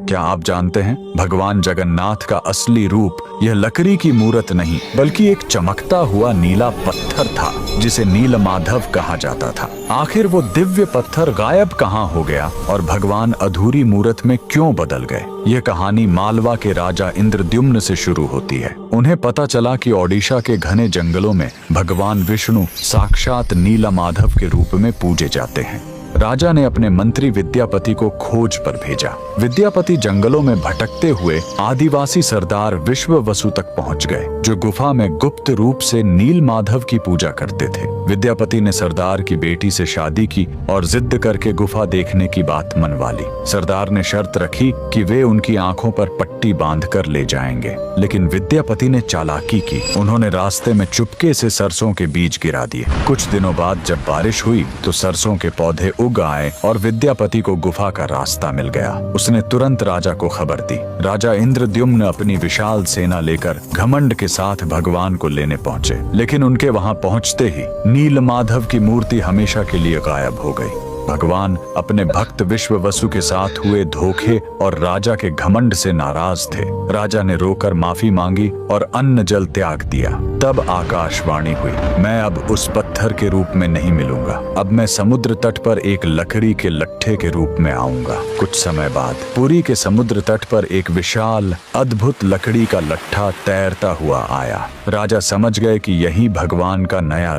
क्या आप जानते हैं भगवान जगन्नाथ का असली रूप यह लकड़ी की मूरत नहीं बल्कि एक चमकता हुआ नीला पत्थर था जिसे नीलमाधव कहा जाता था। आखिर वो दिव्य पत्थर गायब कहाँ हो गया और भगवान अधूरी मूरत में क्यों बदल गए? यह कहानी मालवा के राजा इंद्रद्युम्न से शुरू होती है। उन्हें पता चला कि ओडिशा के घने जंगलों में भगवान विष्णु साक्षात नीलमाधव के रूप में पूजे जाते हैं। राजा ने अपने मंत्री विद्यापति को खोज पर भेजा। विद्यापति जंगलों में भटकते हुए आदिवासी सरदार विश्ववसु तक पहुंच गए, जो गुफा में गुप्त रूप से नीलमाधव की पूजा करते थे। विद्यापति ने सरदार की बेटी से शादी की और जिद करके गुफा देखने की बात मनवा ली। सरदार ने शर्त रखी कि वे उनकी आंखों पर पट्टी बांधकर ले जाएंगे, लेकिन विद्यापति ने चालाकी की। उन्होंने रास्ते में चुपके से सरसों के बीज गिरा दिए। कुछ दिनों बाद जब बारिश हुई तो सरसों के पौधे उग आए और विद्यापति को गुफा का रास्ता मिल गया। उसने तुरंत राजा को खबर दी। राजा इंद्रद्युम्न अपनी विशाल सेना लेकर घमंड के साथ भगवान को लेने पहुंचे, लेकिन उनके वहां पहुंचते ही नीलमाधव की मूर्ति हमेशा के लिए गायब हो गई। भगवान अपने भक्त विश्ववसु के साथ हुए धोखे और राजा के घमंड से नाराज थे। राजा ने रोकर माफी मांगी और अन्न जल त्याग दिया। तब आकाशवाणी हुई, मैं अब उस पत्थर के रूप में नहीं मिलूंगा, अब मैं समुद्र तट पर एक लकड़ी के लट्ठे के रूप में आऊंगा। कुछ समय बाद पुरी के समुद्र तट पर एक विशाल अद्भुत लकड़ी का लट्ठा तैरता हुआ आया। राजा समझ गए कि यही भगवान का नया